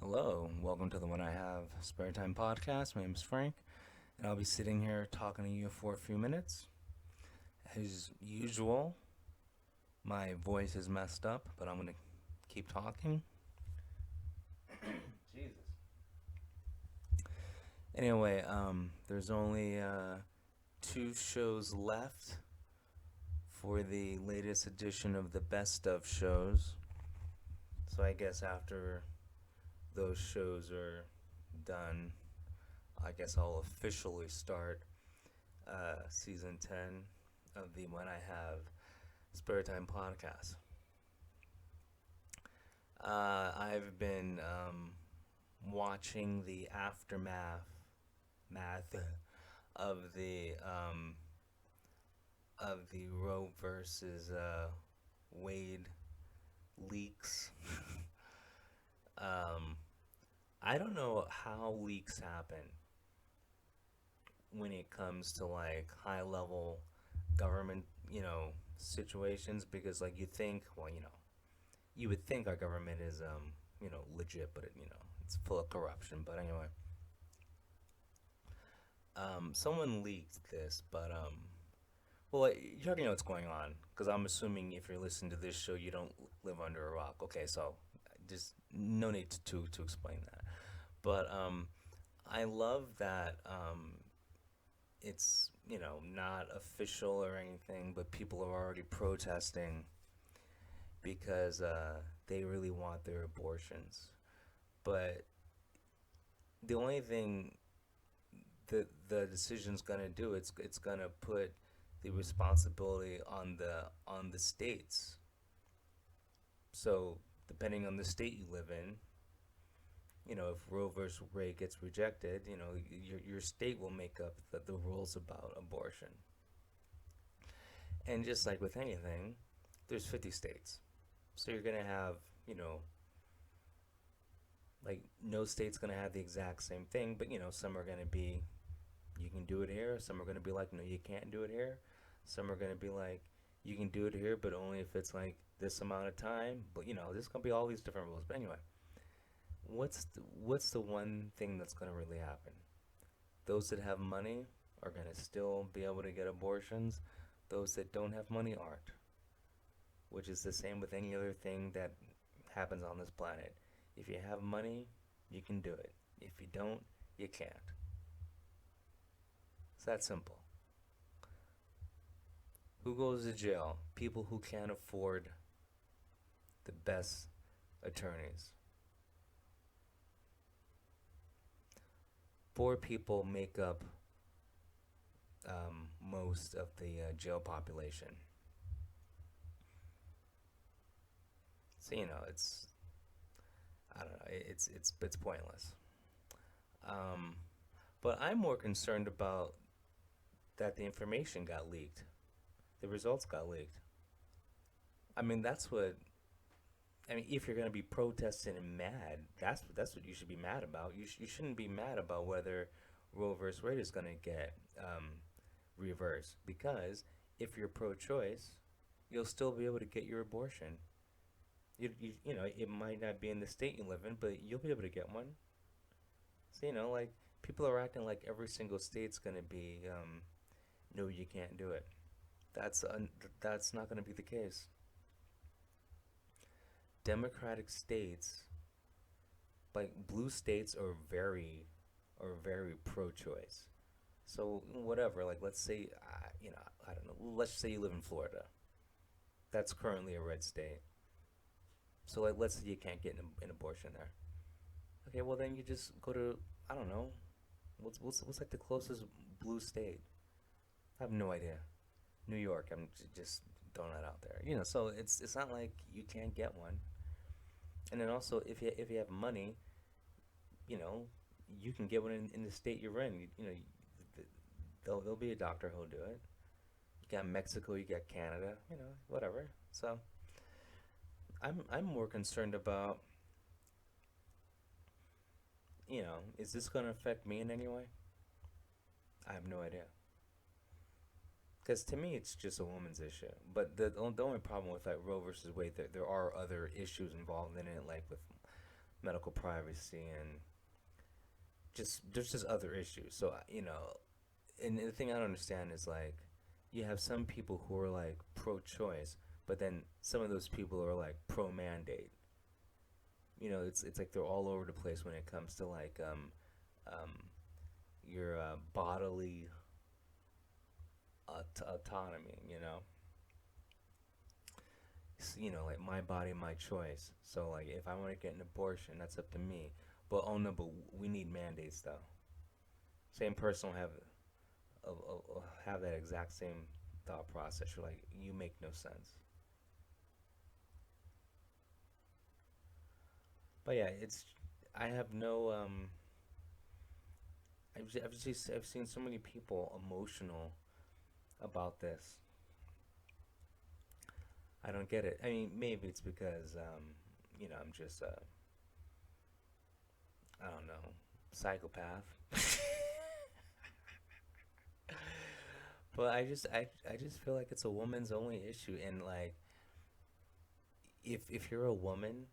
Hello, welcome to the When I Have Spare Time podcast. My name is Frank, and I'll be sitting here talking to you for a few minutes. As usual, my voice is messed up, but I'm going to keep talking. Jesus. Anyway, there's only two shows left for the latest edition of the Best of shows. So I guess after those shows are done, I guess I'll officially start season 10 of the When I Have Spare Time podcast. I've been watching the aftermath of the Roe versus Wade leaks. um, I don't know how leaks happen when it comes to like high level government, situations because like you would think our government is legit, but it's full of corruption. But anyway, someone leaked this, but well, you already know what's going on because I'm assuming if you're listening to this show, you don't live under a rock. Okay, so just no need to explain that. But I love that it's not official or anything, but people are already protesting because they really want their abortions. But the only thing the decision's gonna do, it's gonna put the responsibility on the states. So depending on the state you live in, if Roe versus Wade gets rejected, your state will make up the rules about abortion. And just like with anything, there's 50 states. So you're going to have, you know, like no state's going to have the exact same thing, but some are going to be you can do it here, some are going to be like no, you can't do it here. Some are going to be like you can do it here, but only if it's like this amount of time. But there's going to be all these different rules. But anyway, what's the one thing that's going to really happen? Those that have money are going to still be able to get abortions. Those that don't have money aren't, which is the same with any other thing that happens on this planet. If you have money, you can do it. If you don't, you can't. It's that simple. Who goes to jail? People who can't afford the best attorneys. Poor people make up most of the jail population. So it's I don't know. It's pointless. Um, but I'm more concerned about that the information got leaked, the results got leaked. I mean, that's what. I mean, if you're gonna be protesting and mad, that's what you should be mad about. You shouldn't be mad about whether Roe versus Wade is gonna get reversed because if you're pro-choice, you'll still be able to get your abortion. It might not be in the state you live in, but you'll be able to get one. So like people are acting like every single state's gonna be no, you can't do it. That's that's not gonna be the case. Democratic states, like blue states, are very pro-choice. So whatever, like let's say, I don't know. Let's say you live in Florida. That's currently a red state. So like, let's say you can't get an abortion there. Okay, well then you just go to I don't know. What's like the closest blue state? I have no idea. New York. I'm just throwing that out there. So it's not like you can't get one. And then also, if you have money, you know, you can get one in the state you're in. There'll be a doctor who'll do it. You got Mexico, you got Canada, whatever. So I'm more concerned about, is this going to affect me in any way? I have no idea. Because to me, it's just a woman's issue. But the only problem with like Roe versus Wade, there are other issues involved in it, like with medical privacy, and just there's just other issues. So and the thing I don't understand is like you have some people who are like pro-choice, but then some of those people are like pro-mandate. It's like they're all over the place when it comes to like um, your bodily autonomy. Like my body, my choice. So like if I want to get an abortion, that's up to me. But oh no, but we need mandates though. Same person will have that exact same thought process. You're like, you make no sense. But yeah, it's I have no I've seen so many people emotional about this. I don't get it. I mean, maybe it's because I'm just I don't know, psychopath. But I just feel like it's a woman's only issue, and like if you're a woman,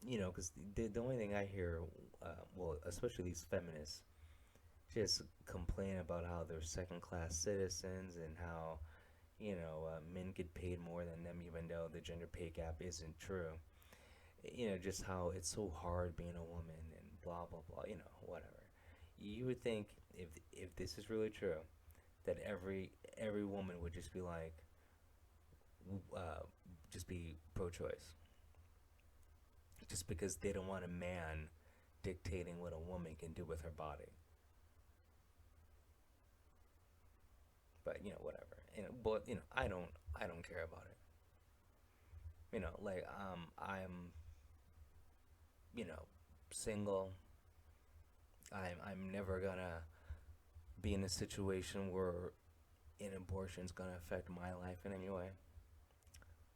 because the only thing I hear, well, especially these feminists, just complain about how they're second class citizens and how men get paid more than them, even though the gender pay gap isn't true. Just how it's so hard being a woman and blah blah blah. Whatever. You would think if this is really true, that every woman would just be like, uh, just be pro-choice, just because they don't want a man dictating what a woman can do with her body. But whatever. But I don't care about it. Like I'm you know single. I'm never gonna be in a situation where an abortion's gonna affect my life in any way.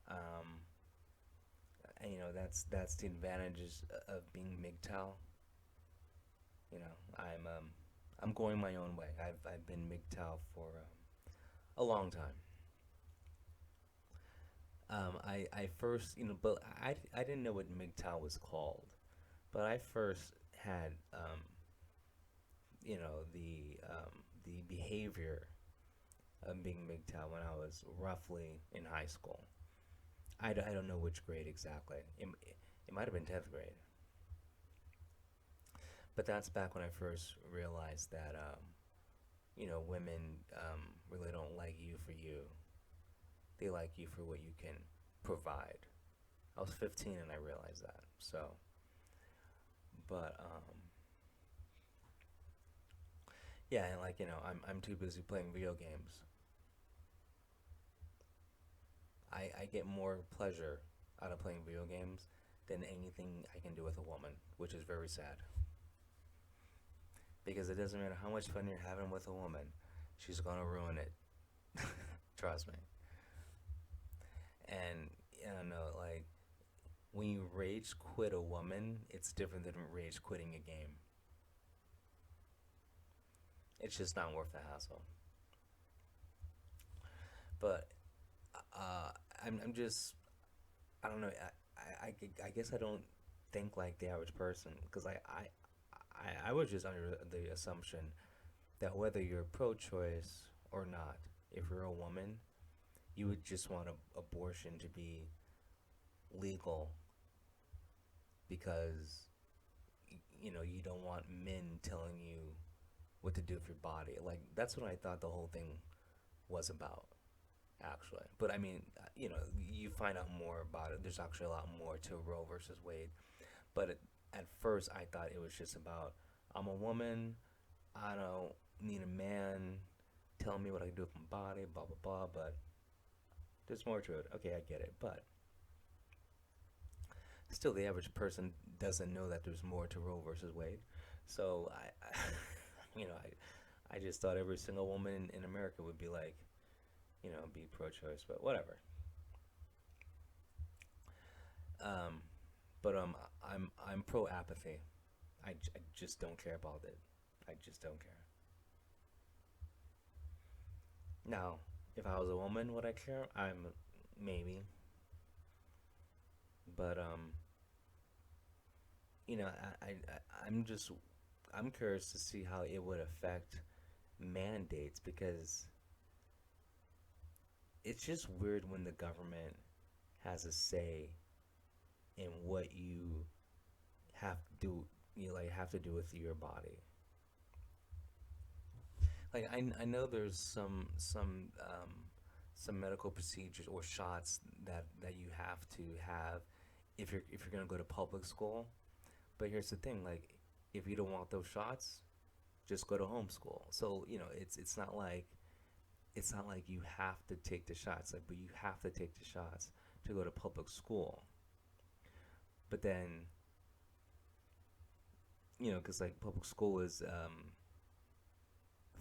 Um, and that's the advantages of being MGTOW. I'm going my own way. I've been MGTOW for a long time. I first, but I didn't know what MGTOW was called, but I first had the behavior of being MGTOW when I was roughly in high school. I don't know which grade exactly. It might have been 10th grade. But that's back when I first realized that, women really don't like you for you. They like you for what you can provide. I was 15 and I realized that. So, but yeah, and like I'm too busy playing video games. I get more pleasure out of playing video games than anything I can do with a woman, which is very sad. Because it doesn't matter how much fun you're having with a woman, she's gonna ruin it. Trust me. And I don't know, like when you rage quit a woman, it's different than rage quitting a game. It's just not worth the hassle. But uh, I'm just I don't know. I guess I don't think like the average person because I was just under the assumption that whether you're pro-choice or not, if you're a woman, you would just want abortion to be legal because you don't want men telling you what to do with your body. Like that's what I thought the whole thing was about, actually. But I mean, you find out more about it. There's actually a lot more to Roe versus Wade. But at first, I thought it was just about I'm a woman. I don't need a man telling me what I can do with my body. Blah blah blah. But there's more to it. Okay, I get it. But still, the average person doesn't know that there's more to Roe versus Wade. So I just thought every single woman in America would be like, be pro-choice. But whatever. Um, but I'm pro apathy. I just don't care about it. I just don't care. Now, if I was a woman, would I care? I'm maybe, but I'm just I'm curious to see how it would affect mandates because it's just weird when the government has a say in what you have to do have to do with your body. Like I know there's some medical procedures or shots that you have to have if you're gonna go to public school. But here's the thing, like if you don't want those shots, just go to homeschool. So it's not like you have to take the shots, like but you have to take the shots to go to public school. But then because like public school is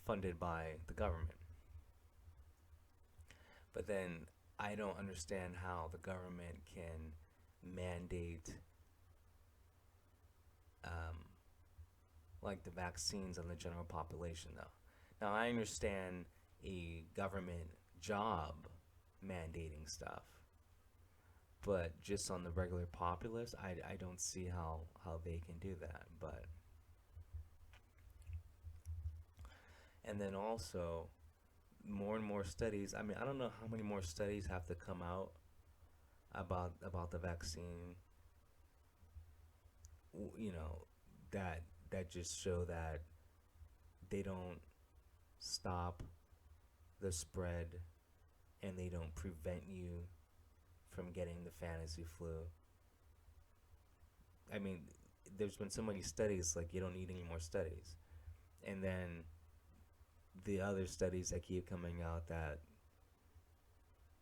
funded by the government. But then I don't understand how the government can mandate um, like the vaccines on the general population, though. Now I understand a government job mandating stuff, but just on the regular populace, I don't see how they can do that. But and then also more and more studies. I mean, I don't know how many more studies have to come out about the vaccine. You know that that just show that they don't stop the spread and they don't prevent you from getting the fantasy flu. I mean, there's been so many studies like you don't need any more studies. And then the other studies that keep coming out that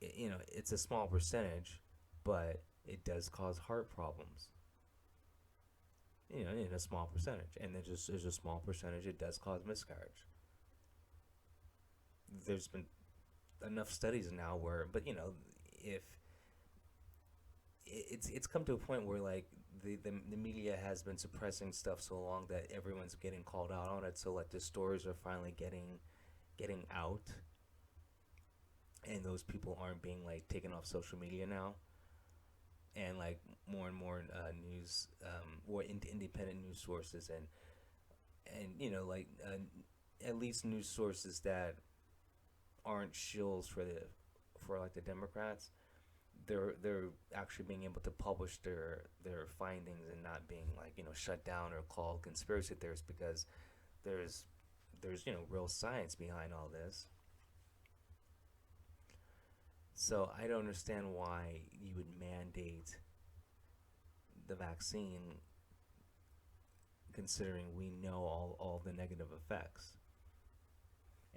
it's a small percentage, but it does cause heart problems. In a small percentage, and there's a small percentage it does cause miscarriage. There's been enough studies now where, but if it's come to a point where like the media has been suppressing stuff so long that everyone's getting called out on it. So like the stories are finally getting out, and those people aren't being like taken off social media now, and like more and more news or independent news sources and at least news sources that aren't shills for like the Democrats. They're actually being able to publish their findings and not being like shut down or called conspiracy theorists because there's real science behind all this. So I don't understand why you would mandate the vaccine considering we know all the negative effects.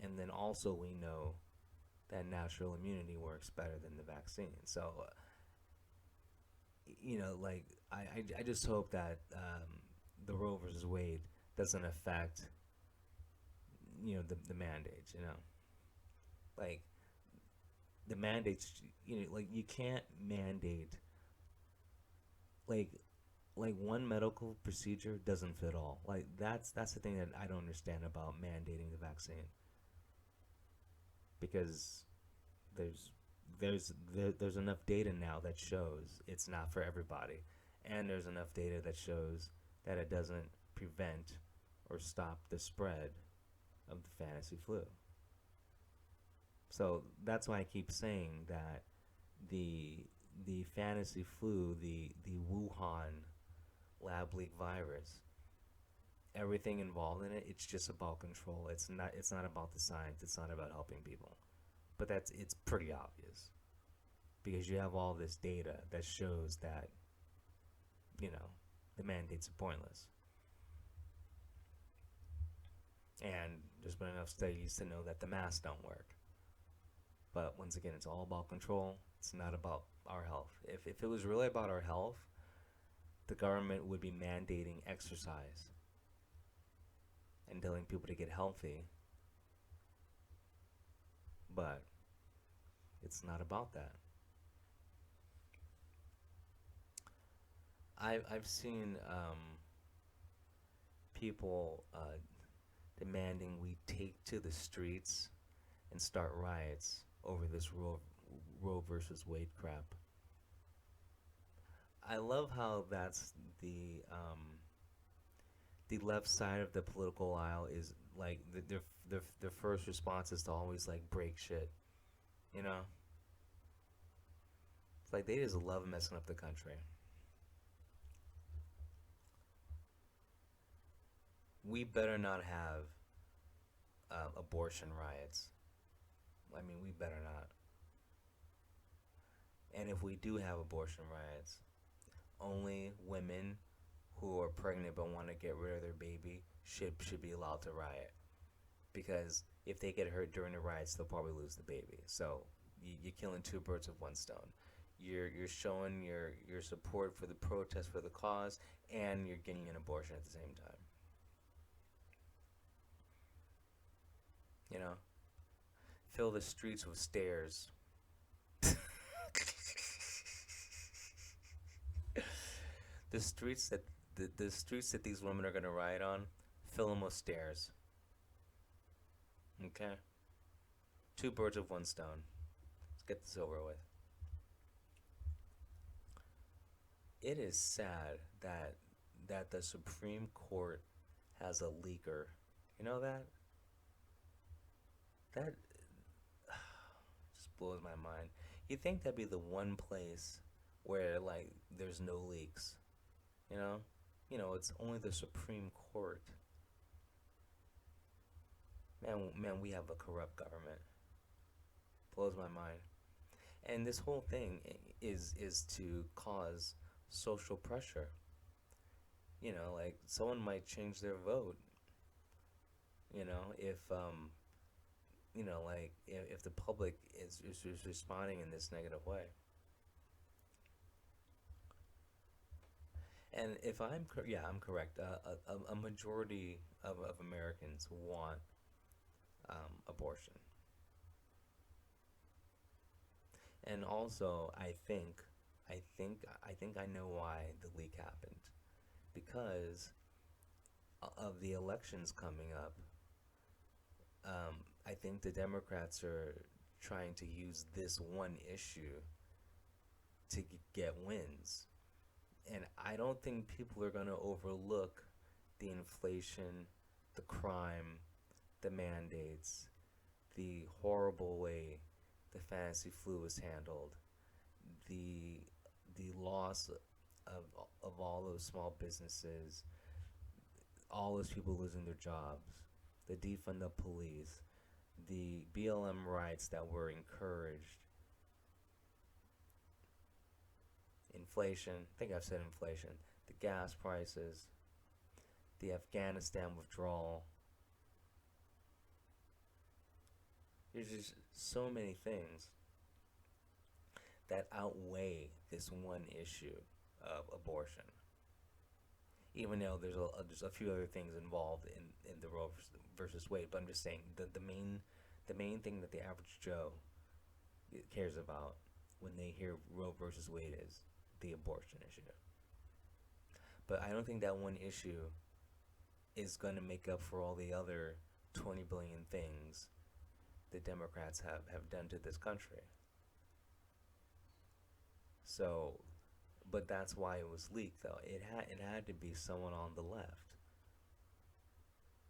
And then also we know that natural immunity works better than the vaccine. So, like I just hope that the Roe versus Wade doesn't affect the mandates. Like the mandates. Like you can't mandate like one medical procedure doesn't fit all. Like that's the thing that I don't understand about mandating the vaccine because there's there's enough data now that shows it's not for everybody, and there's enough data that shows that it doesn't prevent or stop the spread of the fantasy flu. So that's why I keep saying that the the fantasy flu, the Wuhan lab leak virus, everything involved in it, it's just about control. It's not about the science. It's not about helping people. But it's pretty obvious because you have all this data that shows that you know the mandates are pointless. And there's been enough studies to know that the masks don't work. But once again, it's all about control. It's not about our health. If it was really about our health, the government would be mandating exercise and telling people to get healthy. But it's not about that. I've seen people demanding we take to the streets and start riots over this Roe versus Wade crap. I love how that's the the left side of the political aisle is like their first response is to always like break shit. You know, it's like they just love messing up the country. We better not have abortion riots. I mean, we better not. And if we do have abortion riots, only women who are pregnant but want to get rid of their baby should be allowed to riot, because if they get hurt during the riots, they'll probably lose the baby. So you're killing two birds with one stone. You're showing your support for the protest for the cause, and you're getting an abortion at the same time. You know, fill the streets with stairs. The streets that the streets that these women are gonna ride on, fill them with stairs. Okay, two birds with one stone. Let's get this over with. It is sad that the Supreme Court has a leaker. You know that that just blows my mind. You think that'd be the one place where like there's no leaks, you know? It's only the Supreme Court. Man, we have a corrupt government. Blows my mind. And this whole thing is to cause social pressure. Like someone might change their vote. If the public is responding in this negative way. And if yeah, I'm correct. A majority of Americans want abortion. And also, I think I know why the leak happened, because of the elections coming up. I think the Democrats are trying to use this one issue to get wins. And I don't think people are going to overlook the inflation, the crime, the mandates, the horrible way the fantasy flu was handled, the the loss of all those small businesses, all those people losing their jobs, the defund the police, the BLM rights that were encouraged, inflation. I think I've said inflation. The gas prices, the Afghanistan withdrawal. There's just so many things that outweigh this one issue of abortion. Even though there's a few other things involved in the Roe versus Wade, but I'm just saying the main thing that the average Joe cares about when they hear Roe versus Wade is the abortion issue. But I don't think that one issue is going to make up for all the other 20 billion things the Democrats have done to this country. So, but that's why it was leaked, though. It had to be someone on the left,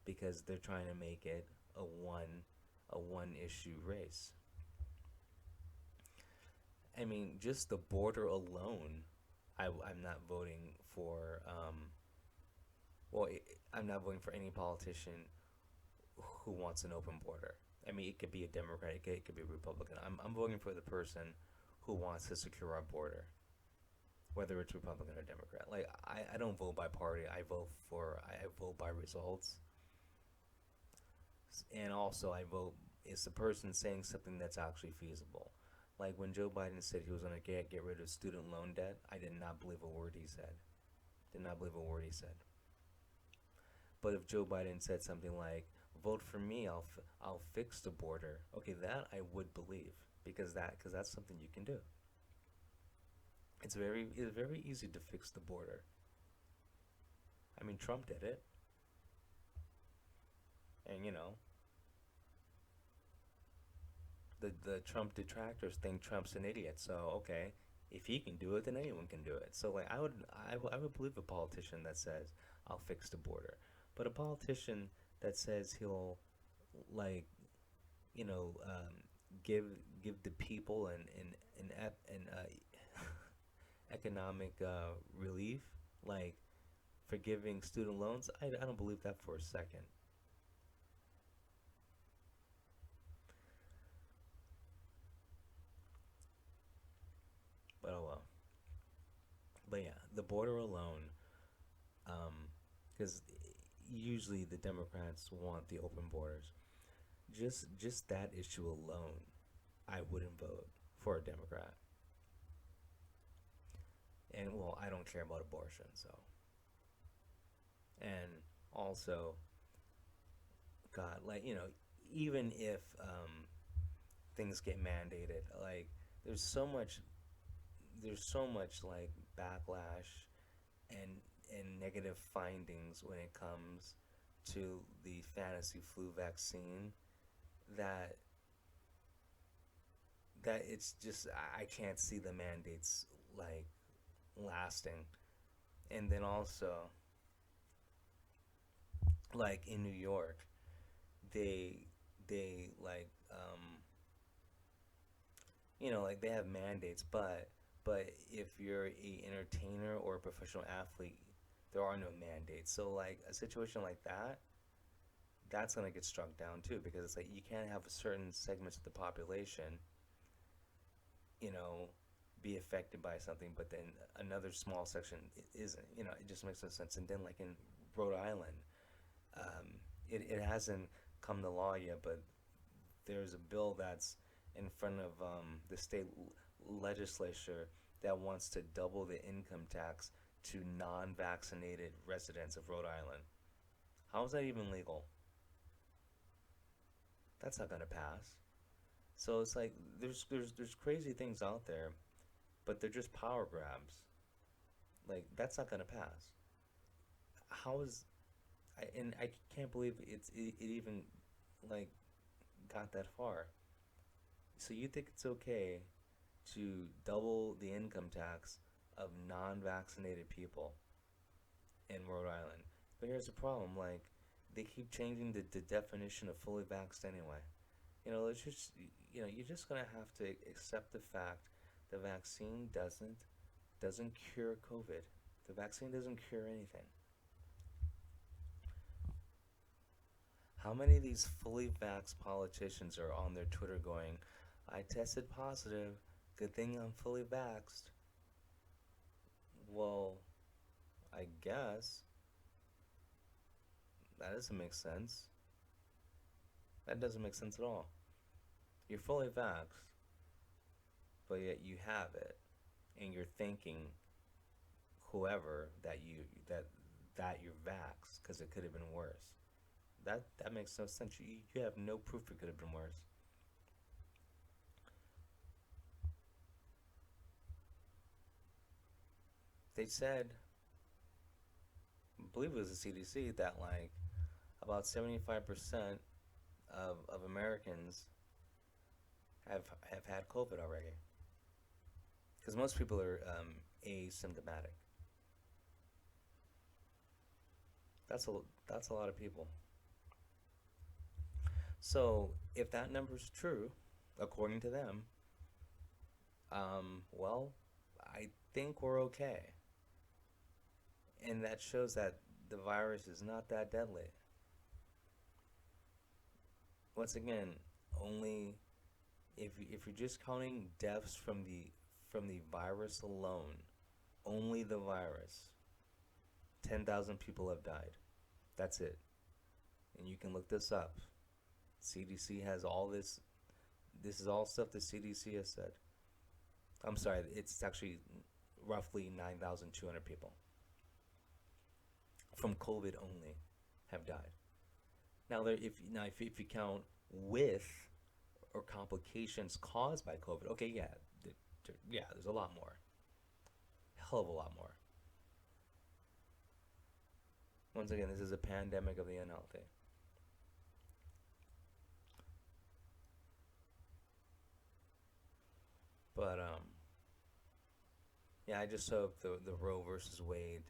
because they're trying to make it a one issue race. I mean, just the border alone, I'm not voting for. Well, I'm not voting for any politician who wants an open border. I mean, it could be a Democrat, it could be a Republican. I'm voting for the person who wants to secure our border, whether it's Republican or Democrat. Like I don't vote by party. I vote by results, and also I vote is the person saying something that's actually feasible. Like when Joe Biden said he was going to get rid of student loan debt, I did not believe a word he said. Did not believe a word he said. But if Joe Biden said something like, "Vote for me, I'll fix the border," okay, that I would believe, because that's something you can do. It's very easy to fix the border. I mean, Trump did it, and the Trump detractors think Trump's an idiot. So okay, If he can do it, then anyone can do it. So like I would believe a politician that says I'll fix the border, but a politician that says he'll like you know give give the people an economic relief, like forgiving student loans. I don't believe that for a second. But oh well. But yeah, the border alone, because usually the Democrats want the open borders. Just that issue alone, I wouldn't vote for a Democrat. And well, I don't care about abortion, so. And also, God, like even if things get mandated, like there's so much, there's so much like backlash and negative findings when it comes to the fantasy flu vaccine that it's just I can't see the mandates like lasting. And then also like in New York, they like like they have mandates, but if you're a entertainer or a professional athlete, there are no mandates. So like a situation like that, that's gonna get struck down too because it's like you can't have certain segments of the population, you know, be affected by something, but then another small section isn't. It just makes no sense. And then like in Rhode Island, it hasn't come to law yet, but there's a bill that's in front of the state legislature that wants to double the income tax to non-vaccinated residents of Rhode Island. How is that even legal? That's not gonna pass. So it's like there's crazy things out there, but they're just power grabs. Like that's not gonna pass. How is and I can't believe it even like got that far. So you think it's okay to double the income tax of non-vaccinated people in Rhode Island? But here's the problem: like they keep changing the definition of fully vaxxed anyway. It's just you're just gonna have to accept the fact the vaccine doesn't cure COVID. The vaccine doesn't cure anything. How many of these fully vaxxed politicians are on their Twitter going, I tested positive, good thing I'm fully vaxxed? Well, I guess that doesn't make sense. That doesn't make sense at all. You're fully vaxxed, but yet you have it, and you're thanking whoever that you're vaxxed because it could have been worse. That makes no sense. You have no proof it could have been worse. They said, I believe it was the CDC, that like about 75% of Americans have had COVID already. Because most people are asymptomatic. That's a that's a lot of people. So if that number's true, according to them, well, I think we're okay, and that shows that the virus is not that deadly. Once again, only if you're just counting deaths from the virus alone, only the virus, 10,000 people have died. That's it. And you can look this up. CDC has all this. This is all stuff the CDC has said. I'm sorry, it's actually roughly 9,200 people from COVID only have died. Now, if you count with or complications caused by COVID, okay, yeah, yeah, there's a lot more, hell of a lot more. Once again, this is a pandemic of the unhealthy. But Yeah, I just hope the Roe versus Wade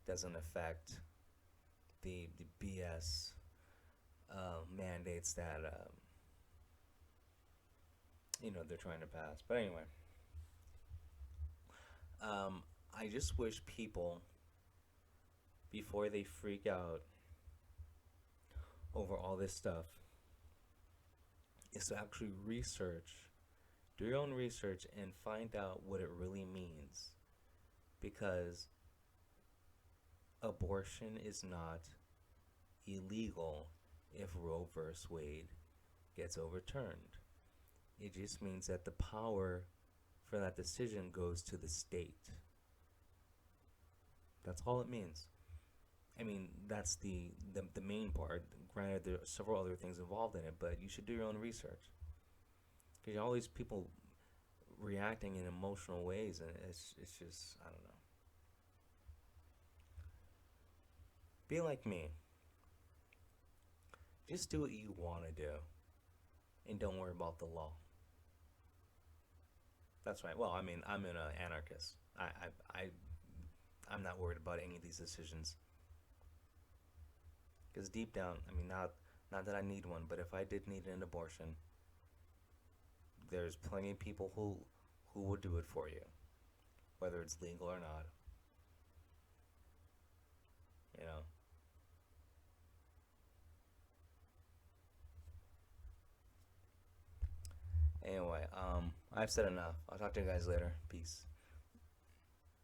doesn't affect the BS mandates that they're trying to pass. But anyway, um, I just wish people, before they freak out over all this stuff, is to actually research, do your own research, and find out what it really means. Because abortion is not illegal if Roe versus Wade gets overturned. It just means that the power for that decision goes to the state. That's all it means. I mean, that's the main part. Granted, there are several other things involved in it, but you should do your own research. Because all these people reacting in emotional ways, and it's just, I don't know. Be like me. Just do what you want to do, and don't worry about the law. That's right. Well, I mean, I'm an anarchist. I'm not worried about any of these decisions. Because deep down, I mean, not that I need one, but if I did need an abortion, there's plenty of people who would do it for you, whether it's legal or not. You know. Anyway, I've said enough. I'll talk to you guys later. Peace.